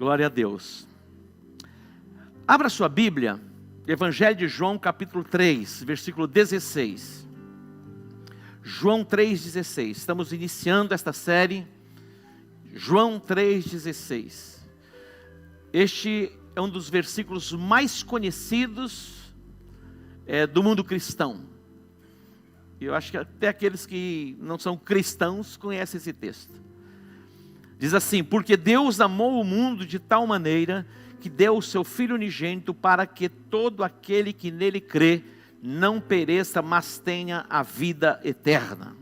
Glória a Deus. Abra sua Bíblia, Evangelho de João, capítulo 3, versículo 16. João 3,16. Estamos iniciando esta série. João 3,16. Este é um dos versículos mais conhecidos do mundo cristão. Eu acho que até aqueles que não são cristãos conhecem esse texto. Diz assim: porque Deus amou o mundo de tal maneira que deu o seu Filho unigênito para que todo aquele que nele crê não pereça, mas tenha a vida eterna.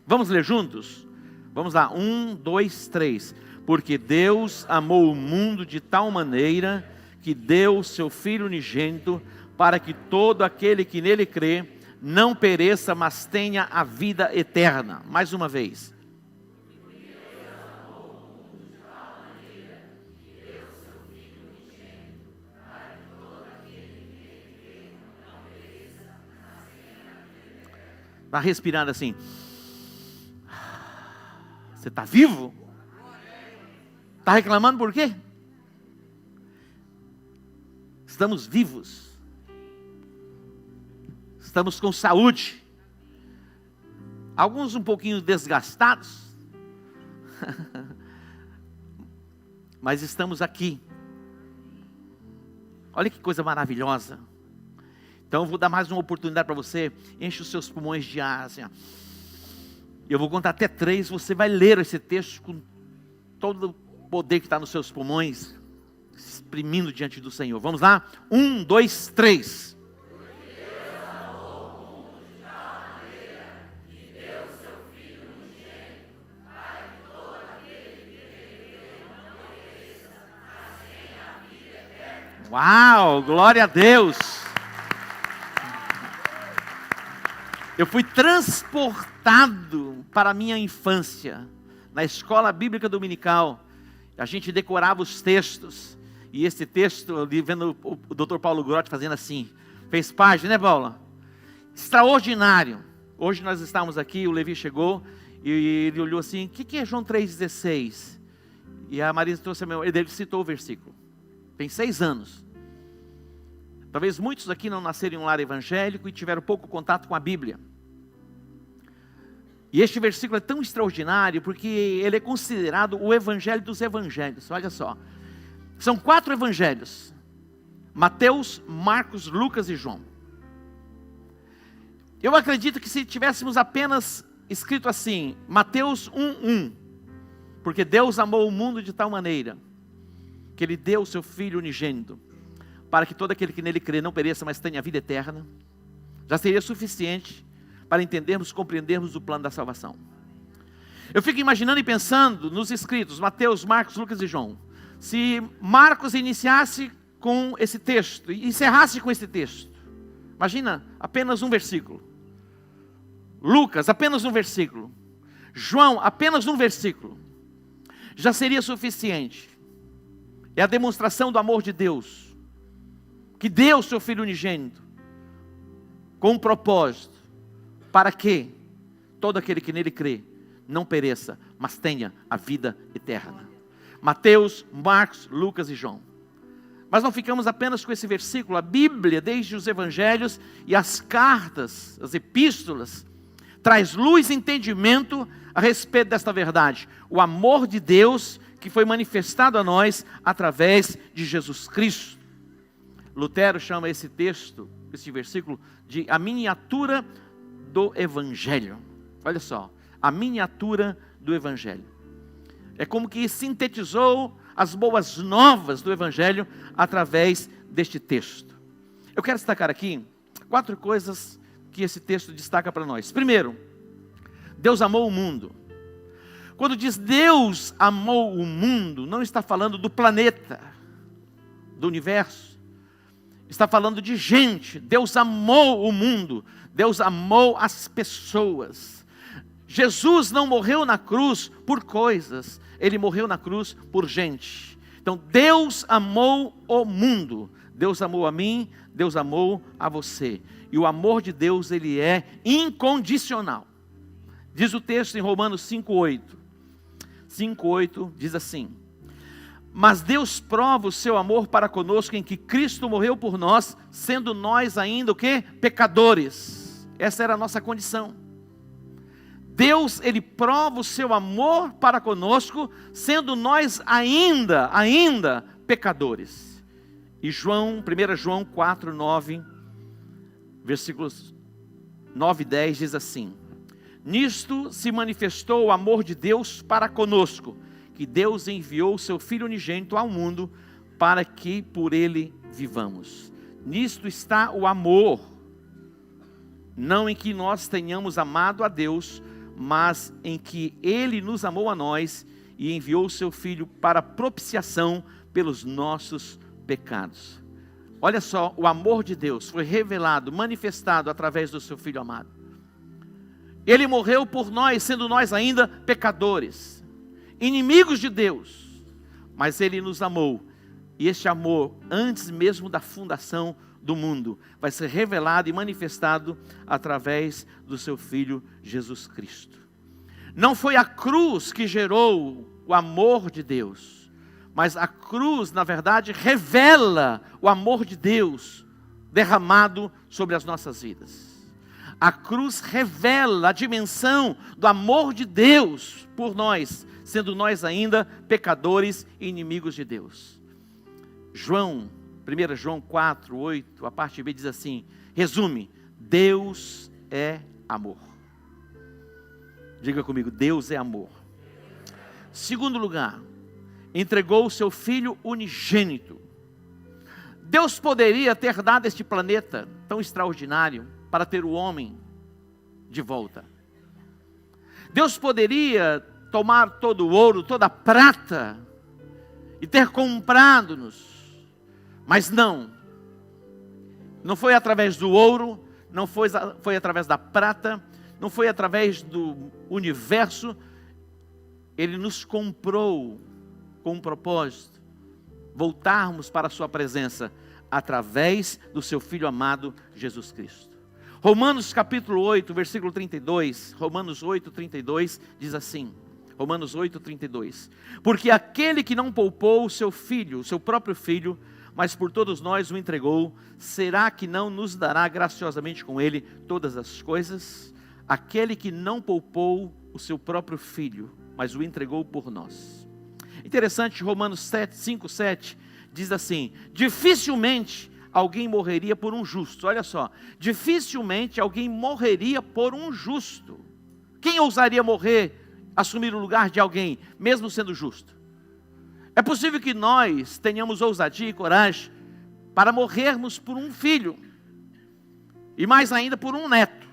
Vamos ler juntos? Vamos lá, 1, 2, 3. Porque Deus amou o mundo de tal maneira que deu o seu Filho unigênito para que todo aquele que nele crê não pereça, mas tenha a vida eterna. Mais uma vez. Está respirando assim. Você está vivo? Está reclamando por quê? Estamos vivos. Estamos com saúde. Alguns um pouquinho desgastados. Mas estamos aqui. Olha que coisa maravilhosa. Então eu vou dar mais uma oportunidade para você. Enche os seus pulmões de ar assim, ó. Eu vou contar até 3. Você vai ler esse texto com todo o poder que está nos seus pulmões, exprimindo diante do Senhor. Vamos lá? 1, 2, 3. Uau, glória a Deus. Eu fui transportado para a minha infância. Na escola bíblica dominical, a gente decorava os textos. E esse texto, ali vendo o Dr. Paulo Grotti fazendo assim, fez parte, né, Paula? Extraordinário. Hoje nós estamos aqui, o Levi chegou e ele olhou assim: o que é João 3,16? E a Marisa trouxe a memória, ele citou o versículo. Tem 6 anos. Talvez muitos aqui não nasceram em um lar evangélico e tiveram pouco contato com a Bíblia. E este versículo é tão extraordinário porque ele é considerado o evangelho dos evangelhos. Olha só, são 4 evangelhos: Mateus, Marcos, Lucas e João. Eu acredito que se tivéssemos apenas escrito assim, Mateus 1:1, porque Deus amou o mundo de tal maneira que Ele deu o seu Filho unigênito, para que todo aquele que nele crê não pereça, mas tenha a vida eterna, já seria suficiente para entendermos, compreendermos o plano da salvação. Eu fico imaginando e pensando nos escritos, Mateus, Marcos, Lucas e João. Se Marcos iniciasse com esse texto, e encerrasse com esse texto, imagina, apenas um versículo. Lucas, apenas um versículo. João, apenas um versículo. Já seria suficiente. É a demonstração do amor de Deus, que deu o seu Filho unigênito, com um propósito, para que todo aquele que nele crê, não pereça, mas tenha a vida eterna. Mateus, Marcos, Lucas e João. Mas não ficamos apenas com esse versículo. A Bíblia, desde os evangelhos e as cartas, as epístolas, traz luz e entendimento a respeito desta verdade. O amor de Deus que foi manifestado a nós através de Jesus Cristo. Lutero chama esse texto, esse versículo, de a miniatura do Evangelho. Olha só, a miniatura do Evangelho. É como que sintetizou as boas novas do Evangelho através deste texto. Eu quero destacar aqui 4 coisas que esse texto destaca para nós. Primeiro, Deus amou o mundo. Quando diz Deus amou o mundo, não está falando do planeta, do universo. Está falando de gente. Deus amou o mundo. Deus amou as pessoas. Jesus não morreu na cruz por coisas. Ele morreu na cruz por gente. Então Deus amou o mundo. Deus amou a mim. Deus amou a você. E o amor de Deus, ele é incondicional. Diz o texto em Romanos 5:8. 5:8 diz assim: Mas Deus prova o seu amor para conosco em que Cristo morreu por nós, sendo nós ainda o quê? Pecadores. Essa era a nossa condição. Deus, Ele prova o seu amor para conosco, sendo nós ainda pecadores. E 1 João 4, 9, versículos 9 e 10 diz assim: nisto se manifestou o amor de Deus para conosco, que Deus enviou o seu Filho unigênito ao mundo, para que por ele vivamos. Nisto está o amor, não em que nós tenhamos amado a Deus, mas em que Ele nos amou a nós e enviou o seu Filho para propiciação pelos nossos pecados. Olha só, o amor de Deus foi revelado, manifestado através do seu Filho amado. Ele morreu por nós, sendo nós ainda pecadores, inimigos de Deus, mas Ele nos amou. E este amor, antes mesmo da fundação do mundo, vai ser revelado e manifestado através do seu Filho Jesus Cristo. Não foi a cruz que gerou o amor de Deus, mas a cruz, na verdade, revela o amor de Deus derramado sobre as nossas vidas. A cruz revela a dimensão do amor de Deus por nós, sendo nós ainda pecadores e inimigos de Deus. 1 João 4, 8, a parte B diz assim, resume, Deus é amor. Diga comigo, Deus é amor. Segundo lugar, entregou o seu Filho unigênito. Deus poderia ter dado este planeta tão extraordinário para ter o homem de volta. Deus poderia tomar todo o ouro, toda a prata e ter comprado-nos. Mas não foi através do ouro, não foi através da prata, não foi através do universo. Ele nos comprou com um propósito, voltarmos para a sua presença, através do seu Filho amado, Jesus Cristo. Romanos capítulo 8, versículo 32, Romanos 8, 32, diz assim, Romanos 8, 32, porque aquele que não poupou o seu Filho, o seu próprio Filho, mas por todos nós o entregou, será que não nos dará graciosamente com ele todas as coisas? Aquele que não poupou o seu próprio Filho, mas o entregou por nós. Interessante, Romanos 7, 5, 7, diz assim, dificilmente alguém morreria por um justo. Olha só, dificilmente alguém morreria por um justo. Quem ousaria morrer, assumir o lugar de alguém, mesmo sendo justo? É possível que nós tenhamos ousadia e coragem para morrermos por um filho, e mais ainda por um neto.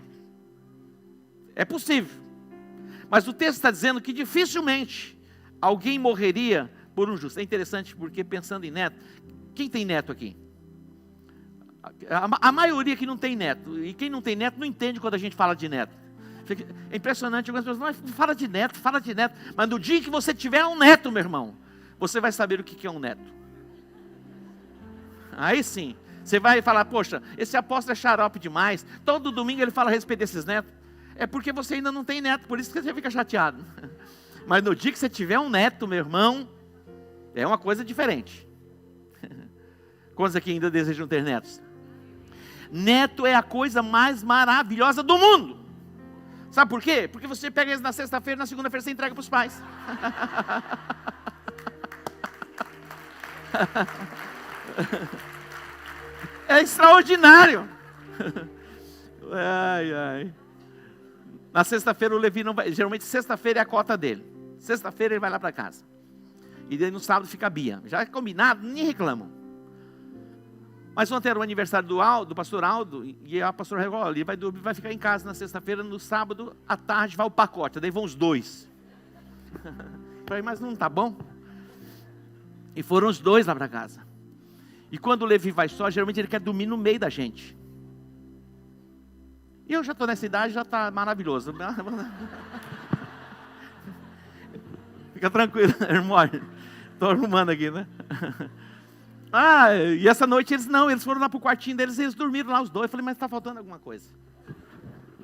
É possível, mas o texto está dizendo que dificilmente alguém morreria por um justo. É interessante porque, pensando em neto, quem tem neto aqui? A maioria que não tem neto, e quem não tem neto não entende quando a gente fala de neto. É impressionante, algumas pessoas fala de neto, mas no dia que você tiver um neto, meu irmão, você vai saber o que é um neto. Aí sim, você vai falar, poxa, esse apóstolo é xarope demais, todo domingo ele fala a respeito desses netos. É porque você ainda não tem neto, por isso que você fica chateado. Mas no dia que você tiver um neto, meu irmão, é uma coisa diferente. Quantos aqui ainda desejam ter netos? Neto é a coisa mais maravilhosa do mundo. Sabe por quê? Porque você pega eles na sexta-feira, na segunda-feira você entrega para os pais. É extraordinário. Ai, ai. Na sexta-feira o Levi não vai. Geralmente sexta-feira é a cota dele. Sexta-feira ele vai lá para casa. E daí no sábado fica a Bia. Já é combinado, nem reclamam. Mas ontem era o aniversário do pastor Aldo. E a pastora Regol, ele vai ficar em casa na sexta-feira. No sábado à tarde vai o pacote. Daí vão os dois. Falei, mas não tá bom? E foram os dois lá para casa. E quando o Levi vai só, geralmente ele quer dormir no meio da gente. E eu já estou nessa idade, já está maravilhoso. Fica tranquilo, irmão. Estou arrumando aqui, né? E essa noite eles foram lá para o quartinho deles e eles dormiram lá os dois. Eu falei, mas está faltando alguma coisa.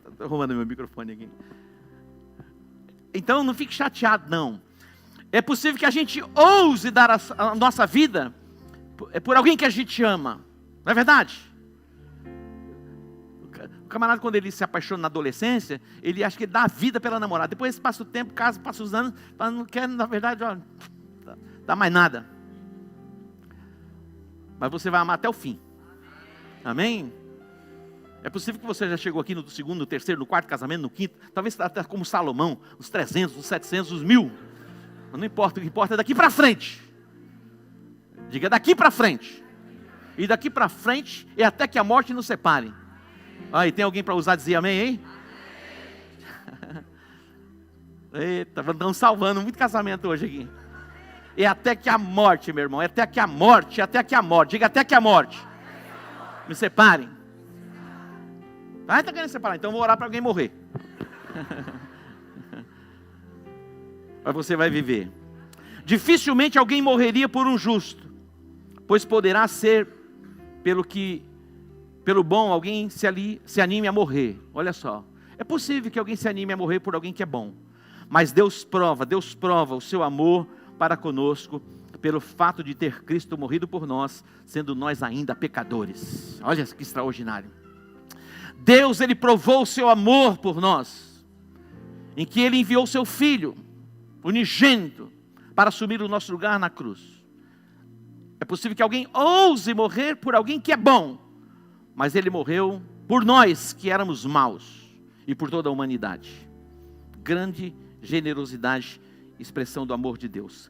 Estou arrumando meu microfone aqui. Então não fique chateado, não. É possível que a gente ouse dar a nossa vida por alguém que a gente ama. Não é verdade? O camarada, quando ele se apaixona na adolescência, ele acha que ele dá a vida pela namorada. Depois passa o tempo, casa, passa os anos, fala, não quer, na verdade, ó, dá mais nada. Mas você vai amar até o fim. Amém? É possível que você já chegou aqui no segundo, no terceiro, no quarto casamento, no quinto. Talvez até como Salomão, os 300, os 700, os 1000. Mas não importa, o que importa é daqui para frente. Diga daqui para frente. E daqui para frente é até que a morte nos separe. Aí, tem alguém para usar dizer amém, hein? Eita, estamos salvando muito casamento hoje aqui. É até que a morte, meu irmão. É até que a morte, até que a morte. Diga até que a morte. Me separem. Ah, está querendo separar, então eu vou orar para alguém morrer. Mas você vai viver. Dificilmente alguém morreria por um justo, pois poderá ser pelo bom alguém se anime a morrer. Olha só, é possível que alguém se anime a morrer por alguém que é bom, mas Deus prova o seu amor para conosco pelo fato de ter Cristo morrido por nós, sendo nós ainda pecadores. Olha que extraordinário. Deus, Ele provou o seu amor por nós, em que Ele enviou o seu Filho unigênito para assumir o nosso lugar na cruz. É possível que alguém ouse morrer por alguém que é bom, mas Ele morreu por nós que éramos maus e por toda a humanidade. Grande generosidade, expressão do amor de Deus.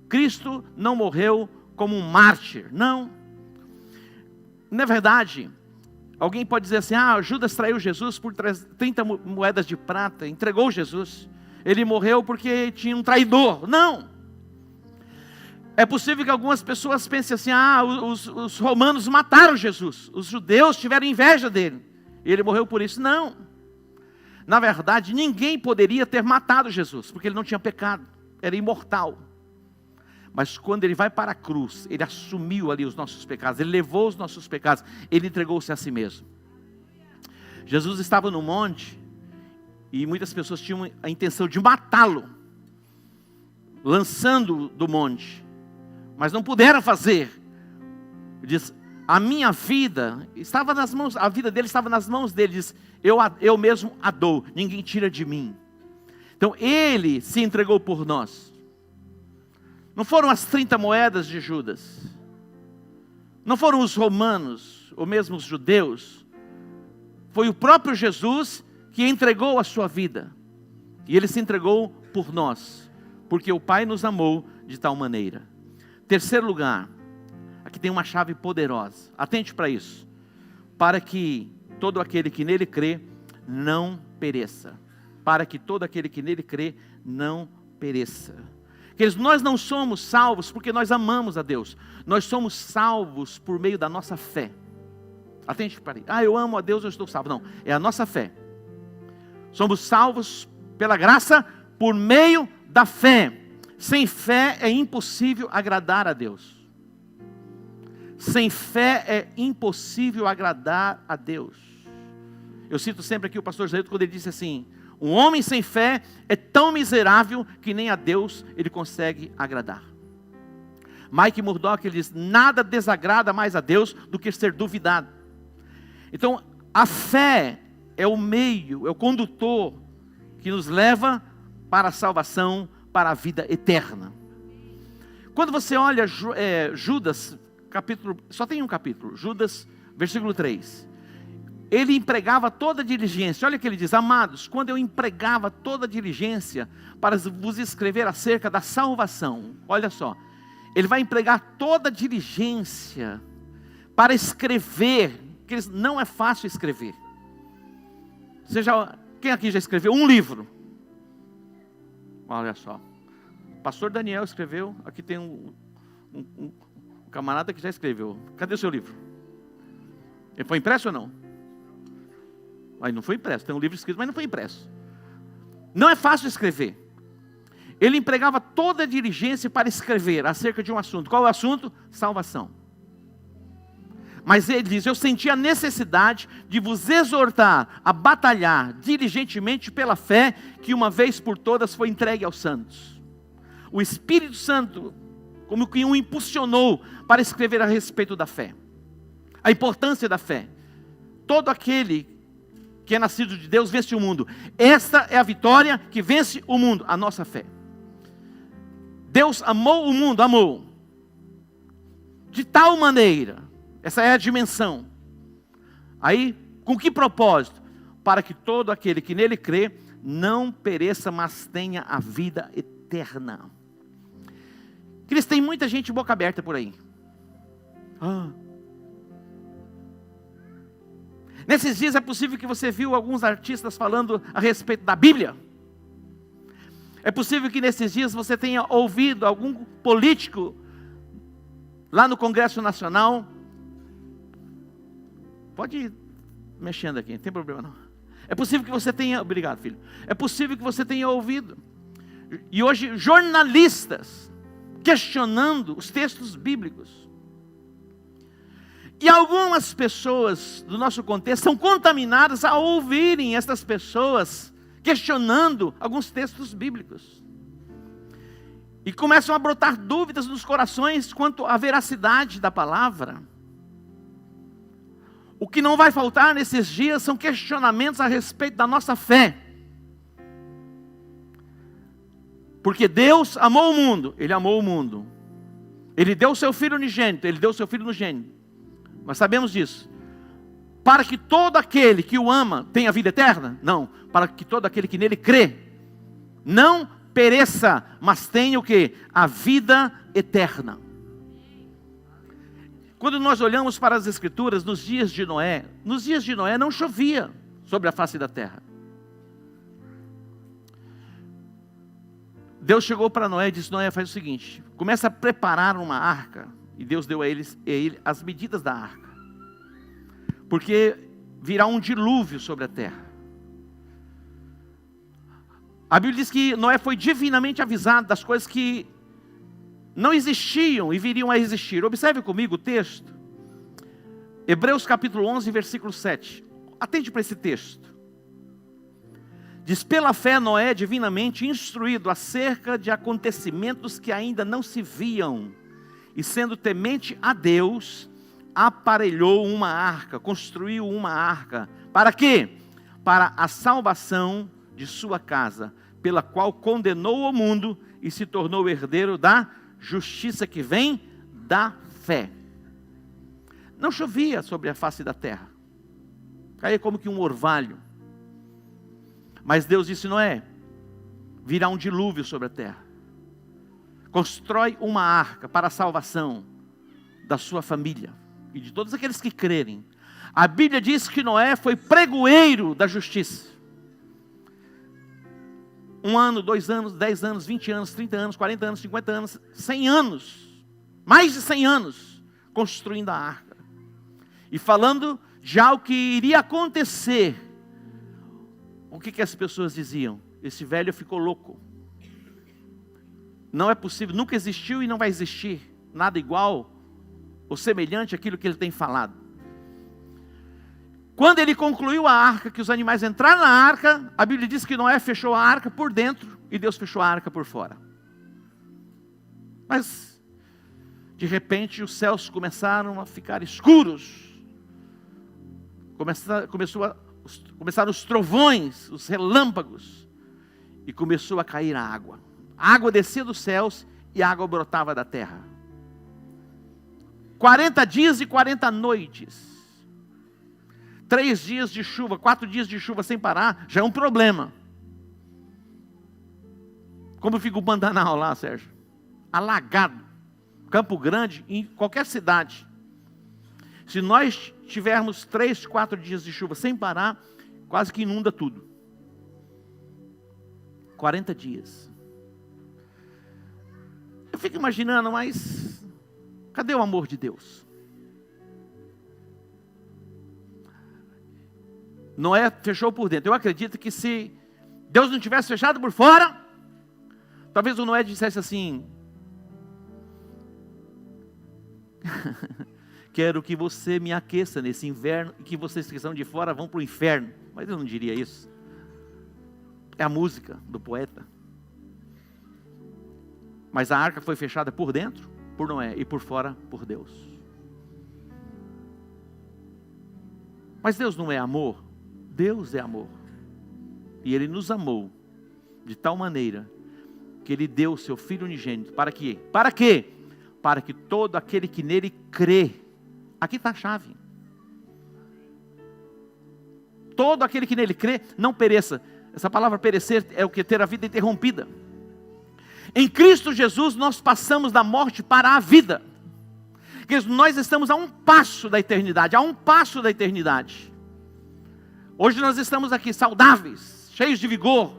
Cristo não morreu como um mártir, não. Na verdade, alguém pode dizer assim, Judas traiu Jesus por 30 moedas de prata, entregou Jesus. Ele morreu porque tinha um traidor. Não. É possível que algumas pessoas pensem assim, os romanos mataram Jesus. Os judeus tiveram inveja dele. E ele morreu por isso. Não. Na verdade, ninguém poderia ter matado Jesus, porque ele não tinha pecado. Era imortal. Mas quando ele vai para a cruz, ele assumiu ali os nossos pecados, ele levou os nossos pecados, ele entregou-se a si mesmo. Jesus estava no monte, e muitas pessoas tinham a intenção de matá-lo, lançando do monte, mas não puderam fazer. Ele diz, a minha vida estava nas mãos, a vida dele estava nas mãos dele, diz, eu mesmo a dou, ninguém tira de mim. Então ele se entregou por nós. Não foram as 30 moedas de Judas, não foram os romanos, ou mesmo os judeus, foi o próprio Jesus que entregou a sua vida, e Ele se entregou por nós, porque o Pai nos amou de tal maneira. Terceiro lugar, aqui tem uma chave poderosa, atente para isso, para que todo aquele que nele crê, não pereça, para que todo aquele que nele crê, não pereça. Queridos, nós não somos salvos porque nós amamos a Deus. Nós somos salvos por meio da nossa fé. Atente para aí. Eu amo a Deus, eu estou salvo. Não, é a nossa fé. Somos salvos pela graça por meio da fé. Sem fé é impossível agradar a Deus. Sem fé é impossível agradar a Deus. Eu cito sempre aqui o pastor Jair quando ele disse assim, um homem sem fé é tão miserável que nem a Deus ele consegue agradar. Mike Murdock ele diz, nada desagrada mais a Deus do que ser duvidado. Então a fé é o meio, é o condutor que nos leva para a salvação, para a vida eterna. Quando você olha Judas, capítulo, só tem um capítulo, Judas, versículo 3. Ele empregava toda a diligência, olha o que ele diz, amados, quando eu empregava toda a diligência para vos escrever acerca da salvação, olha só, ele vai empregar toda a diligência para escrever, que não é fácil escrever. Quem aqui já escreveu um livro? Olha só, o pastor Daniel escreveu, aqui tem um camarada que já escreveu, cadê o seu livro? Ele foi impresso ou não? Aí não foi impresso, tem um livro escrito, mas não foi impresso. Não é fácil escrever. Ele empregava toda a diligência para escrever acerca de um assunto. Qual é o assunto? Salvação. Mas ele diz, eu senti a necessidade de vos exortar a batalhar diligentemente pela fé que uma vez por todas foi entregue aos santos. o Espírito Santo como que o impulsionou para escrever a respeito da fé. A importância da fé. Todo aquele que é nascido de Deus vence o mundo. Esta é a vitória que vence o mundo, a nossa fé. Deus amou o mundo, amou. De tal maneira, essa é a dimensão. Aí, com que propósito? Para que todo aquele que nele crê não pereça, mas tenha a vida eterna. Cristo, tem muita gente boca aberta por aí. Nesses dias é possível que você viu alguns artistas falando a respeito da Bíblia. É possível que nesses dias você tenha ouvido algum político lá no Congresso Nacional. Pode ir mexendo aqui, não tem problema não. É possível que você tenha, obrigado filho. É possível que você tenha ouvido. E hoje jornalistas questionando os textos bíblicos. E algumas pessoas do nosso contexto são contaminadas a ouvirem essas pessoas questionando alguns textos bíblicos. E começam a brotar dúvidas nos corações quanto à veracidade da palavra. O que não vai faltar nesses dias são questionamentos a respeito da nossa fé. Porque Deus amou o mundo, Ele amou o mundo. Ele deu o seu Filho unigênito, Ele deu o seu Filho unigênito. Nós sabemos disso. Para que todo aquele que o ama tenha vida eterna? Não. Para que todo aquele que nele crê não pereça, mas tenha o quê? A vida eterna. Quando nós olhamos para as Escrituras, nos dias de Noé não chovia sobre a face da terra. Deus chegou para Noé e disse: Noé, faz o seguinte, começa a preparar uma arca. E Deus deu a ele as medidas da arca. Porque virá um dilúvio sobre a terra. A Bíblia diz que Noé foi divinamente avisado das coisas que não existiam e viriam a existir. Observe comigo o texto. Hebreus capítulo 11, versículo 7. Atente para esse texto. Diz: pela fé Noé, divinamente instruído acerca de acontecimentos que ainda não se viam, e sendo temente a Deus, aparelhou uma arca, construiu uma arca. Para quê? Para a salvação de sua casa, pela qual condenou o mundo e se tornou herdeiro da justiça que vem da fé. Não chovia sobre a face da terra. Caía como que um orvalho. Mas Deus disse: Noé, virá um dilúvio sobre a terra. Constrói uma arca para a salvação da sua família e de todos aqueles que crerem. A Bíblia diz que Noé foi pregoeiro da justiça. 1 ano, 2 anos, 10 anos, 20 anos, 30 anos, 40 anos, 50 anos, 100 anos. Mais de 100 anos construindo a arca. E falando já o que iria acontecer. O que as pessoas diziam? Esse velho ficou louco. Não é possível, nunca existiu e não vai existir nada igual ou semelhante àquilo que ele tem falado. Quando ele concluiu a arca, que os animais entraram na arca, a Bíblia diz que Noé fechou a arca por dentro e Deus fechou a arca por fora. Mas, de repente, os céus começaram a ficar escuros. Começaram os trovões, os relâmpagos, e começou a cair a água. A água descia dos céus e a água brotava da terra. 40 dias e 40 noites. 3 dias de chuva, 4 dias de chuva sem parar, já é um problema. Como fica o Pantanal lá, Sérgio? Alagado. Campo Grande, em qualquer cidade. Se nós tivermos 3, 4 dias de chuva sem parar, quase que inunda tudo. 40 dias. Eu fico imaginando, mas cadê o amor de Deus? Noé fechou por dentro. Eu acredito que se Deus não tivesse fechado por fora, talvez o Noé dissesse assim: quero que você me aqueça nesse inverno e que vocês que estão de fora vão para o inferno. Mas eu não diria isso. É a música do poeta. Mas a arca foi fechada por dentro, por Noé, e por fora, por Deus. Mas Deus não é amor? Deus é amor. E Ele nos amou de tal maneira que Ele deu o seu Filho unigênito. Para quê? Para quê? Para que todo aquele que nele crê. Aqui está a chave. Todo aquele que nele crê não pereça. Essa palavra perecer é o que? Ter a vida interrompida. Em Cristo Jesus nós passamos da morte para a vida. Nós estamos a um passo da eternidade, a um passo da eternidade. Hoje nós estamos aqui saudáveis, cheios de vigor,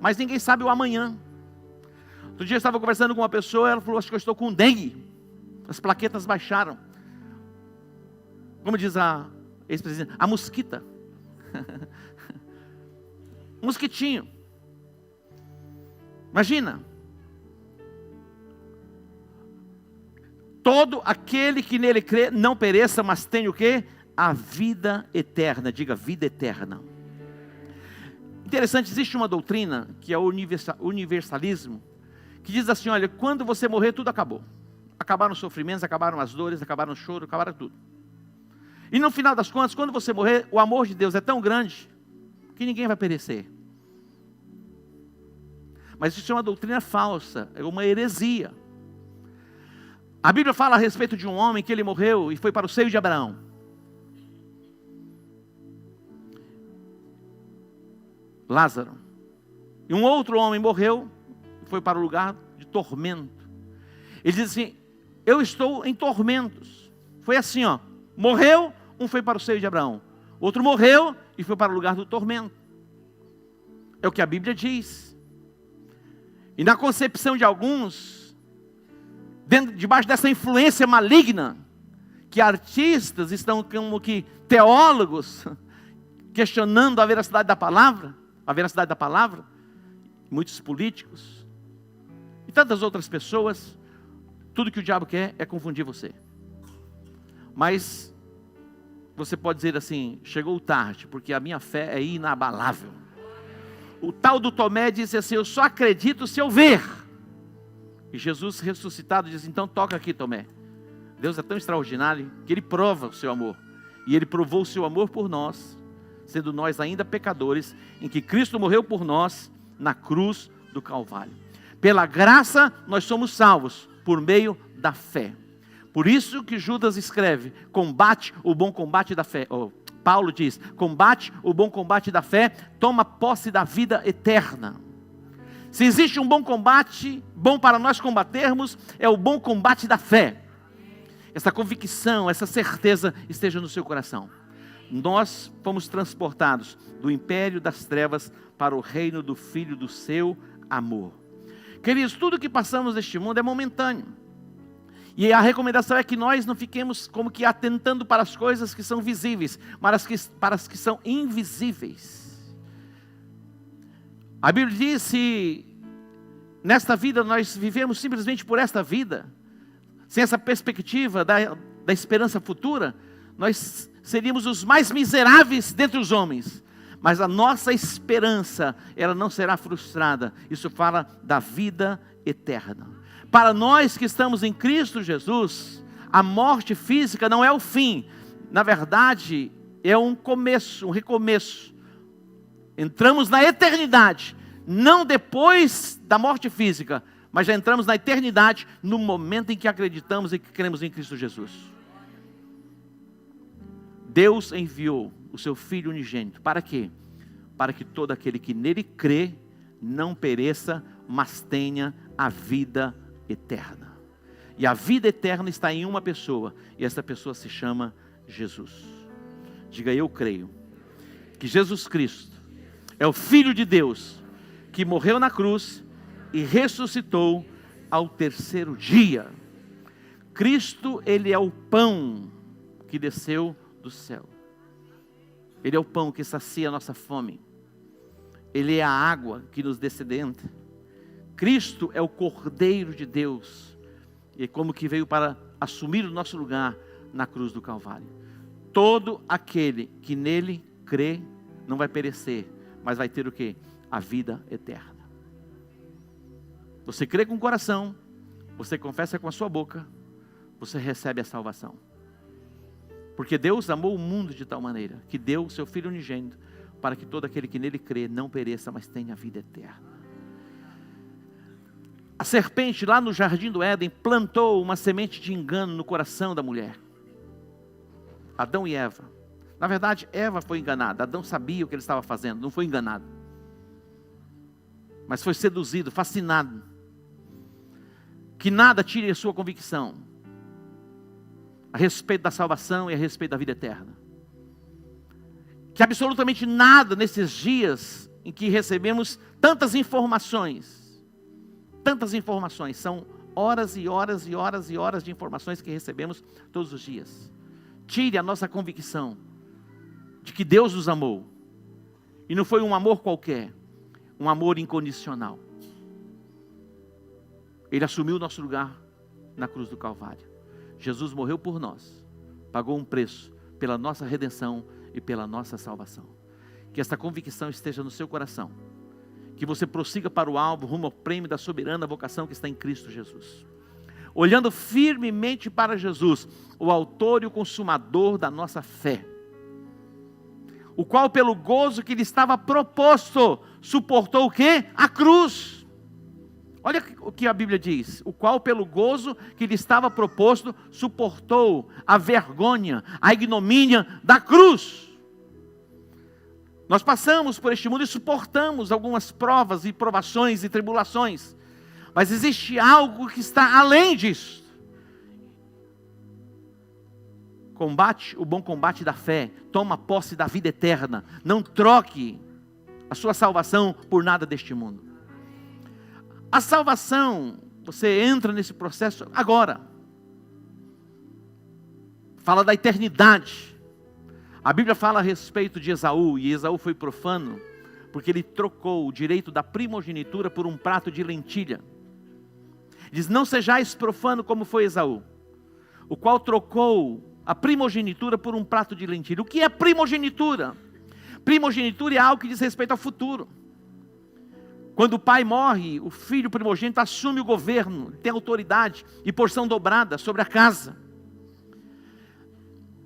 mas ninguém sabe o amanhã. Outro dia eu estava conversando com uma pessoa, ela falou, acho que eu estou com dengue. As plaquetas baixaram. Como diz a ex-presidente, a mosquita. Mosquitinho. Imagina. Todo aquele que nele crê não pereça, mas tem o quê? A vida eterna. Diga, vida eterna. Interessante, existe uma doutrina, que é o universalismo, que diz assim, olha, quando você morrer, tudo acabou. Acabaram os sofrimentos, acabaram as dores, acabaram o choro, acabaram tudo. E no final das contas, quando você morrer, o amor de Deus é tão grande, que ninguém vai perecer. Mas isso é uma doutrina falsa, é uma heresia. A Bíblia fala a respeito de um homem que ele morreu e foi para o seio de Abraão. Lázaro. E um outro homem morreu e foi para o lugar de tormento. Ele diz assim, eu estou em tormentos. Foi assim, ó. Morreu, um foi para o seio de Abraão. Outro morreu e foi para o lugar do tormento. É o que a Bíblia diz. E na concepção de alguns, debaixo dessa influência maligna, que artistas estão como que teólogos, questionando a veracidade da palavra, muitos políticos, e tantas outras pessoas, tudo que o diabo quer é confundir você. Mas você pode dizer assim, chegou tarde, porque a minha fé é inabalável. O tal do Tomé disse assim, eu só acredito se eu ver. E Jesus ressuscitado diz, então toca aqui, Tomé. Deus é tão extraordinário que Ele prova o seu amor. E Ele provou o seu amor por nós, sendo nós ainda pecadores, em que Cristo morreu por nós na cruz do Calvário. Pela graça nós somos salvos, por meio da fé. Por isso que Judas escreve, combate o bom combate da fé. Paulo diz, combate o bom combate da fé, toma posse da vida eterna. Se existe um bom combate, bom para nós combatermos, é o bom combate da fé. Essa convicção, essa certeza esteja no seu coração. Nós fomos transportados do império das trevas para o reino do Filho do seu amor. Queridos, tudo que passamos neste mundo é momentâneo. E a recomendação é que nós não fiquemos como que atentando para as coisas que são visíveis, mas para as que são invisíveis. A Bíblia diz, se nesta vida nós vivemos simplesmente por esta vida, sem essa perspectiva da esperança futura, nós seríamos os mais miseráveis dentre os homens. Mas a nossa esperança, ela não será frustrada. Isso fala da vida eterna. Para nós que estamos em Cristo Jesus, a morte física não é o fim. Na verdade, é um começo, um recomeço. Entramos na eternidade, não depois da morte física, mas já entramos na eternidade no momento em que acreditamos e que cremos em Cristo Jesus. Deus enviou o seu Filho unigênito. Para quê? Para que todo aquele que nele crê não pereça, mas tenha a vida eterna. E a vida eterna está em uma pessoa, e essa pessoa se chama Jesus. Diga, eu creio que Jesus Cristo é o Filho de Deus, que morreu na cruz e ressuscitou ao terceiro dia. Cristo, Ele é o pão que desceu do céu. Ele é o pão que sacia a nossa fome. Ele é a água que nos descedenta. Cristo é o Cordeiro de Deus, e como que veio para assumir o nosso lugar na cruz do Calvário. Todo aquele que nele crê não vai perecer, mas vai ter o quê? A vida eterna. Você crê com o coração, você confessa com a sua boca, você recebe a salvação. Porque Deus amou o mundo de tal maneira, que deu o seu Filho unigênito, para que todo aquele que nele crê não pereça, mas tenha vida eterna. A serpente lá no jardim do Éden plantou uma semente de engano no coração da mulher. Adão e Eva. Na verdade, Eva foi enganada. Adão sabia o que ele estava fazendo, não foi enganado. Mas foi seduzido, fascinado. Que nada tire a sua convicção a respeito da salvação e a respeito da vida eterna. Que absolutamente nada nesses dias em que recebemos tantas informações, são horas e horas e horas e horas de informações que recebemos todos os dias. Tire a nossa convicção de que Deus nos amou. E não foi um amor qualquer, um amor incondicional. Ele assumiu o nosso lugar na cruz do Calvário. Jesus morreu por nós, pagou um preço pela nossa redenção e pela nossa salvação. Que esta convicção esteja no seu coração. Que você prossiga para o alvo, rumo ao prêmio da soberana vocação que está em Cristo Jesus. Olhando firmemente para Jesus, o autor e o consumador da nossa fé. O qual pelo gozo que lhe estava proposto, suportou o quê? A cruz. Olha o que a Bíblia diz. O qual pelo gozo que lhe estava proposto, suportou a vergonha, a ignomínia da cruz. Nós passamos por este mundo e suportamos algumas provas e provações e tribulações. Mas existe algo que está além disso. Combate o bom combate da fé. Toma posse da vida eterna. Não troque a sua salvação por nada deste mundo. A salvação, você entra nesse processo agora. Fala da eternidade. A Bíblia fala a respeito de Esaú, e Esaú foi profano, porque ele trocou o direito da primogenitura por um prato de lentilha. Diz, não sejais profano como foi Esaú, o qual trocou a primogenitura por um prato de lentilha. O que é primogenitura? Primogenitura é algo que diz respeito ao futuro. Quando o pai morre, o filho primogênito assume o governo, tem autoridade e porção dobrada sobre a casa.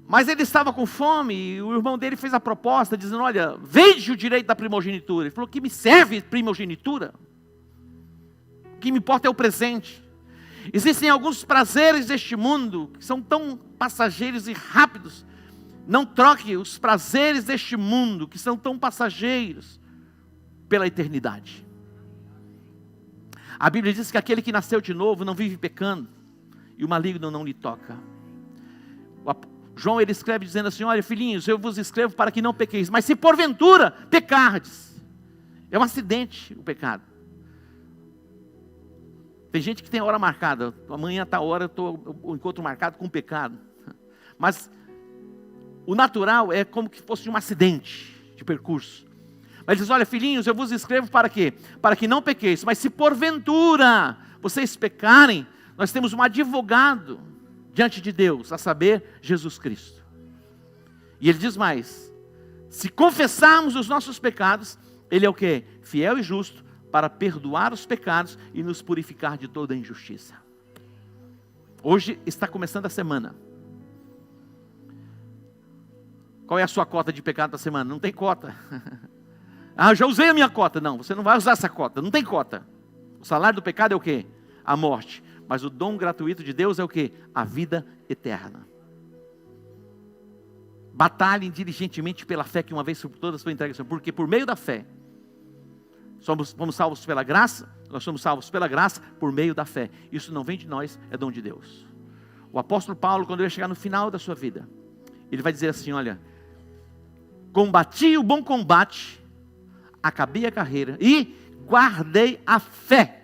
Mas ele estava com fome e o irmão dele fez a proposta, dizendo, olha, vende o direito da primogenitura. Ele falou, que me serve primogenitura? O que me importa é o presente. Existem alguns prazeres deste mundo que são tão passageiros e rápidos. Não troque os prazeres deste mundo, que são tão passageiros, pela eternidade. A Bíblia diz que aquele que nasceu de novo não vive pecando, e o maligno não lhe toca. João ele escreve dizendo assim, olha filhinhos, eu vos escrevo para que não pequeis, mas se porventura pecardes, é um acidente o pecado. Tem gente que tem hora marcada, amanhã está a hora, eu estou o encontro marcado com o pecado. Mas o natural é como que fosse um acidente de percurso. Mas ele diz, olha filhinhos, eu vos escrevo para quê? Para que não pequeis, mas se porventura vocês pecarem, nós temos um advogado diante de Deus, a saber, Jesus Cristo. E ele diz mais, se confessarmos os nossos pecados, ele é o quê? Fiel e justo para perdoar os pecados e nos purificar de toda injustiça. Hoje está começando a semana. Qual é a sua cota de pecado da semana? Não tem cota. Ah, eu já usei a minha cota. Não, você não vai usar essa cota, não tem cota. O salário do pecado é o quê? A morte. Mas o dom gratuito de Deus é o quê? A vida eterna. Batalhem diligentemente pela fé que uma vez por todas foi entregue ao Senhor. Porque por meio da fé, fomos salvos pela graça, nós somos salvos pela graça por meio da fé. Isso não vem de nós, é dom de Deus. O apóstolo Paulo, quando ele chegar no final da sua vida, ele vai dizer assim, olha, combati o bom combate, acabei a carreira e guardei a fé.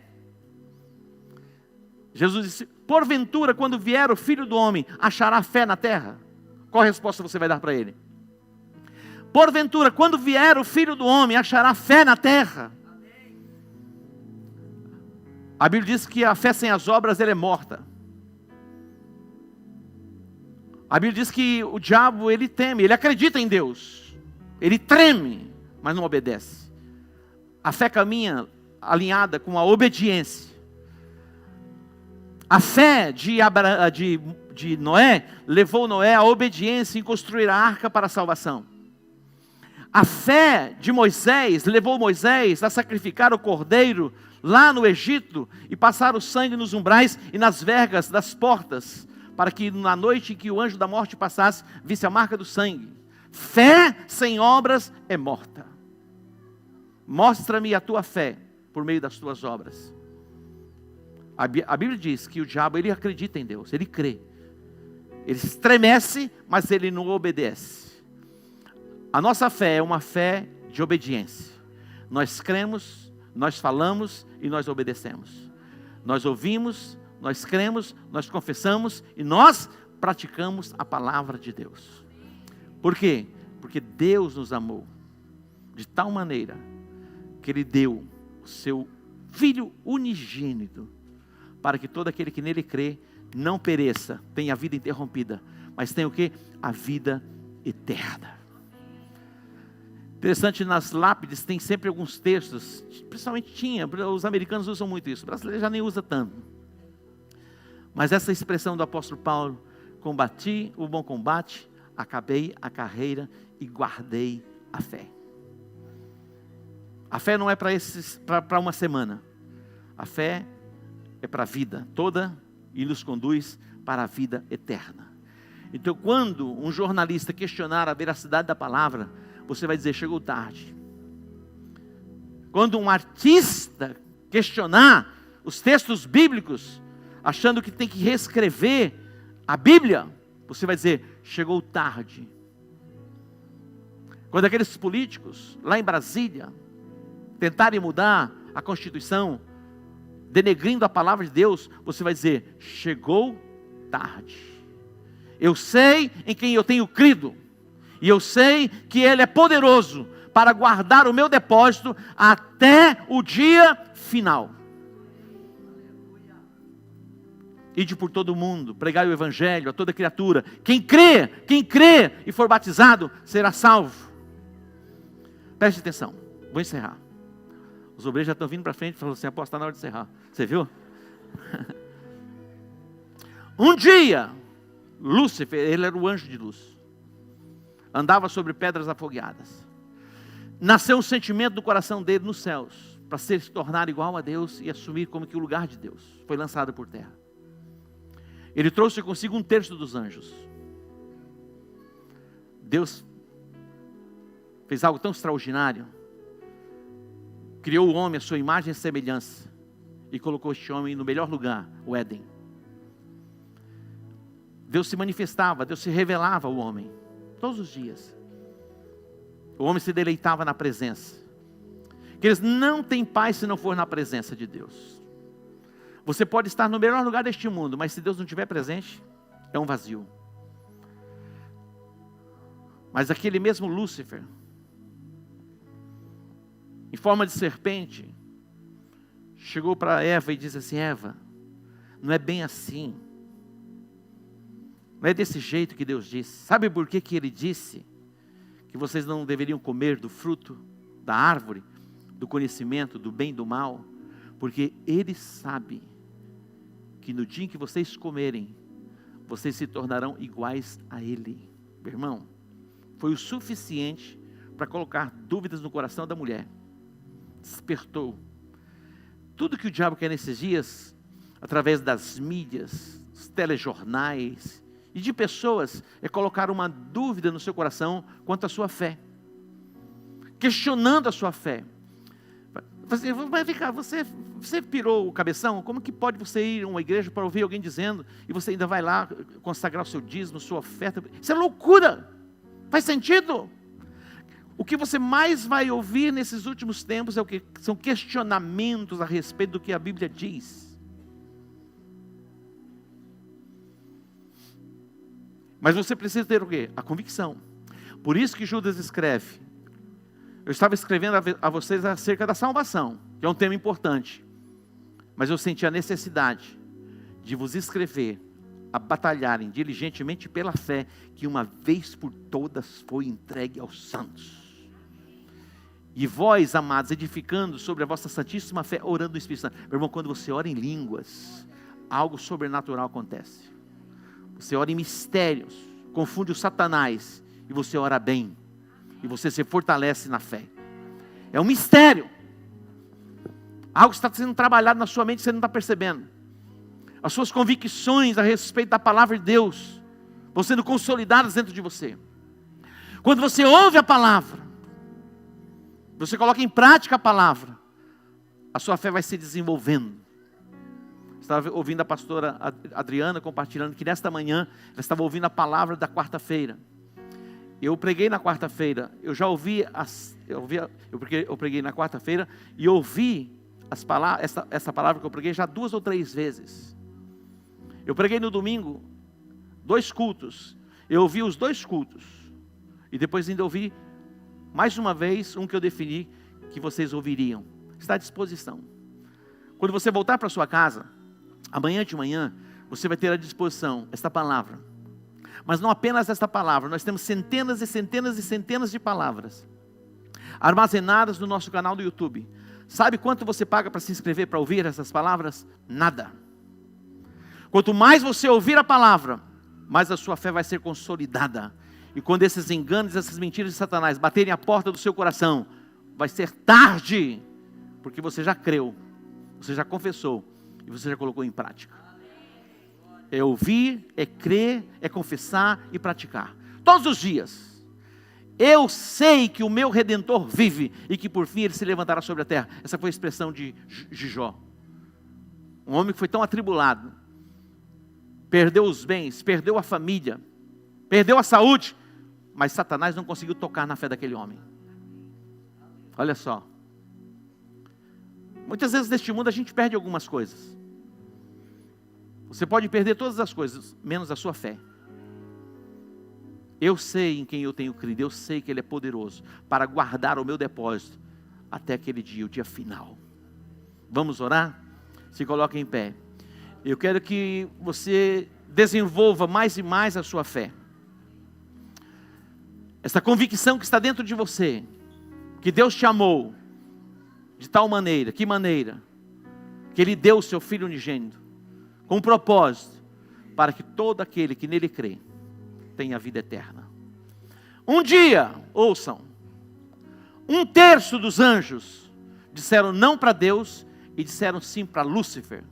Jesus disse, porventura, quando vier o Filho do Homem, achará fé na terra? Qual a resposta você vai dar para ele? Porventura, quando vier o Filho do Homem, achará fé na terra? A Bíblia diz que a fé sem as obras, ela é morta. A Bíblia diz que o diabo, ele teme, ele acredita em Deus. Ele treme, mas não obedece. A fé caminha alinhada com a obediência. A fé de Noé levou Noé à obediência em construir a arca para a salvação. A fé de Moisés levou Moisés a sacrificar o cordeiro lá no Egito e passar o sangue nos umbrais e nas vergas das portas, para que na noite em que o anjo da morte passasse, visse a marca do sangue. Fé sem obras é morta. Mostra-me a tua fé por meio das tuas obras. A Bíblia diz que o diabo, ele acredita em Deus, ele crê. Ele estremece, mas ele não obedece. A nossa fé é uma fé de obediência. Nós cremos, nós falamos e nós obedecemos. Nós ouvimos, nós cremos, nós confessamos e nós praticamos a palavra de Deus. Por quê? Porque Deus nos amou de tal maneira que Ele deu o seu Filho unigênito, para que todo aquele que nele crê não pereça, tenha a vida interrompida, mas tenha o quê? A vida eterna. Interessante, nas lápides tem sempre alguns textos, principalmente os americanos usam muito isso, o brasileiro já nem usa tanto. Mas essa expressão do apóstolo Paulo: combati o bom combate, acabei a carreira e guardei a fé. A fé não é para uma semana, a fé é para a vida toda e nos conduz para a vida eterna. Então, quando um jornalista questionar a veracidade da palavra, você vai dizer: chegou tarde. Quando um artista questionar os textos bíblicos, achando que tem que reescrever a Bíblia, você vai dizer: chegou tarde. Quando aqueles políticos lá em Brasília tentarem mudar a Constituição, denegrindo a palavra de Deus, você vai dizer: chegou tarde. Eu sei em quem eu tenho crido, e eu sei que Ele é poderoso para guardar o meu depósito até o dia final. Ide por todo o mundo, pregai o Evangelho a toda criatura. Quem crê e for batizado, será salvo. Preste atenção, vou encerrar. Os obreiros já estão vindo para frente e falaram assim: apóstolo, está na hora de encerrar. Você viu? Um dia, Lúcifer, ele era o anjo de luz, andava sobre pedras afogueadas. Nasceu um sentimento no coração dele nos céus, para se tornar igual a Deus e assumir como que o lugar de Deus. Foi lançado por terra. Ele trouxe consigo 1/3 dos anjos. Deus fez algo tão extraordinário. Criou o homem à sua imagem e semelhança, e colocou este homem no melhor lugar, o Éden. Deus se manifestava, Deus se revelava ao homem, todos os dias. O homem se deleitava na presença. Que eles não têm paz se não for na presença de Deus. Você pode estar no melhor lugar deste mundo, mas se Deus não estiver presente, é um vazio. Mas aquele mesmo Lúcifer, em forma de serpente, chegou para Eva e disse assim: Eva, não é bem assim. Não é desse jeito que Deus disse. Sabe por que Ele disse que vocês não deveriam comer do fruto da árvore, do conhecimento do bem e do mal? Porque Ele sabe que no dia em que vocês comerem, vocês se tornarão iguais a Ele. Meu irmão, foi o suficiente para colocar dúvidas no coração da mulher. Despertou. Tudo que o diabo quer nesses dias, através das mídias, dos telejornais e de pessoas, é colocar uma dúvida no seu coração quanto à sua fé, questionando a sua fé. Vai ficar, você pirou o cabeção? Como que pode você ir a uma igreja para ouvir alguém dizendo, e você ainda vai lá consagrar o seu dízimo, sua oferta? Isso é loucura. Faz sentido? O que você mais vai ouvir nesses últimos tempos é o que? São questionamentos a respeito do que a Bíblia diz. Mas você precisa ter o quê? A convicção. Por isso que Judas escreve. Eu estava escrevendo a vocês acerca da salvação, que é um tema importante. Mas eu senti a necessidade de vos escrever a batalharem diligentemente pela fé, que uma vez por todas foi entregue aos santos. E vós, amados, edificando sobre a vossa santíssima fé, orando no Espírito Santo. Meu irmão, quando você ora em línguas, algo sobrenatural acontece. Você ora em mistérios, confunde o Satanás, e você ora bem, e você se fortalece na fé. É um mistério. Algo está sendo trabalhado na sua mente, você não está percebendo. As suas convicções a respeito da palavra de Deus vão sendo consolidadas dentro de você. Quando você ouve a palavra, você coloca em prática a palavra, a sua fé vai se desenvolvendo. Estava ouvindo a pastora Adriana compartilhando que nesta manhã ela estava ouvindo a palavra da quarta-feira. Eu preguei na quarta-feira, eu já ouvi eu preguei na quarta-feira e ouvi as palavras, essa palavra que eu preguei já 2 ou 3 vezes. Eu preguei no domingo 2 cultos, eu ouvi os 2 cultos e depois ainda ouvi mais uma vez um que eu defini que vocês ouviriam. Está à disposição. Quando você voltar para sua casa, amanhã de manhã, você vai ter à disposição esta palavra. Mas não apenas esta palavra, nós temos centenas e centenas e centenas de palavras armazenadas no nosso canal do YouTube. Sabe quanto você paga para se inscrever para ouvir essas palavras? Nada. Quanto mais você ouvir a palavra, mais a sua fé vai ser consolidada. E quando esses enganos, essas mentiras de Satanás baterem a porta do seu coração, vai ser tarde, porque você já creu, você já confessou e você já colocou em prática. É ouvir, é crer, é confessar e praticar. Todos os dias. Eu sei que o meu Redentor vive e que por fim ele se levantará sobre a terra. Essa foi a expressão de Jó. Um homem que foi tão atribulado. Perdeu os bens, perdeu a família, perdeu a saúde. Mas Satanás não conseguiu tocar na fé daquele homem. Olha só. Muitas vezes neste mundo a gente perde algumas coisas. Você pode perder todas as coisas, menos a sua fé. Eu sei em quem eu tenho crido, eu sei que Ele é poderoso para guardar o meu depósito até aquele dia, o dia final. Vamos orar? Se coloque em pé. Eu quero que você desenvolva mais e mais a sua fé. Essa convicção que está dentro de você, que Deus te amou de tal maneira, que maneira? Que Ele deu o seu Filho unigênito, com um propósito, para que todo aquele que nele crê, tenha vida eterna. Um dia, ouçam, 1/3 dos anjos disseram não para Deus e disseram sim para Lúcifer.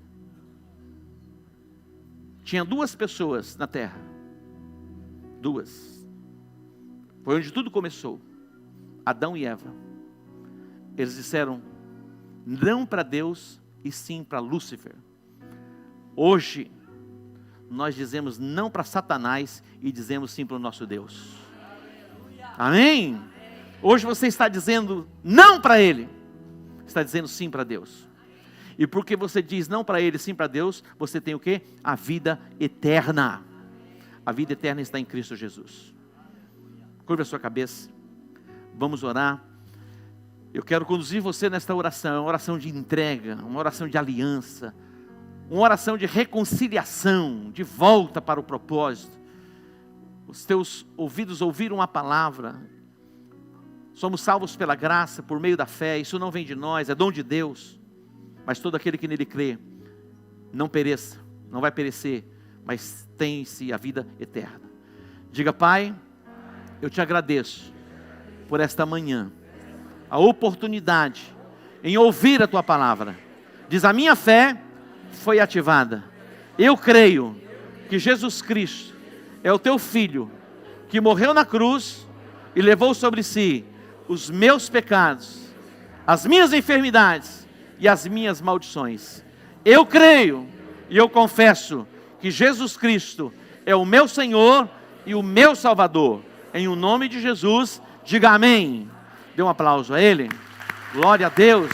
Tinha 2 pessoas na terra. 2. Foi onde tudo começou. Adão e Eva. Eles disseram não para Deus e sim para Lúcifer. Hoje, nós dizemos não para Satanás e dizemos sim para o nosso Deus. Amém? Hoje você está dizendo não para ele, está dizendo sim para Deus. E porque você diz não para ele, sim para Deus, você tem o quê? A vida eterna. A vida eterna está em Cristo Jesus. Curva a sua cabeça. Vamos orar. Eu quero conduzir você nesta oração, uma oração de entrega, uma oração de aliança, uma oração de reconciliação, de volta para o propósito. Os teus ouvidos ouviram a palavra. Somos salvos pela graça, por meio da fé. Isso não vem de nós, é dom de Deus. Mas todo aquele que nele crê, não pereça, não vai perecer, mas tem-se a vida eterna. Diga: Pai, eu te agradeço por esta manhã, a oportunidade em ouvir a tua palavra. Diz: a minha fé foi ativada. Eu creio que Jesus Cristo é o teu Filho, que morreu na cruz e levou sobre si os meus pecados, as minhas enfermidades e as minhas maldições. Eu creio e eu confesso que Jesus Cristo é o meu Senhor e o meu Salvador. Em o nome de Jesus, diga amém. Dê um aplauso a Ele. Glória a Deus.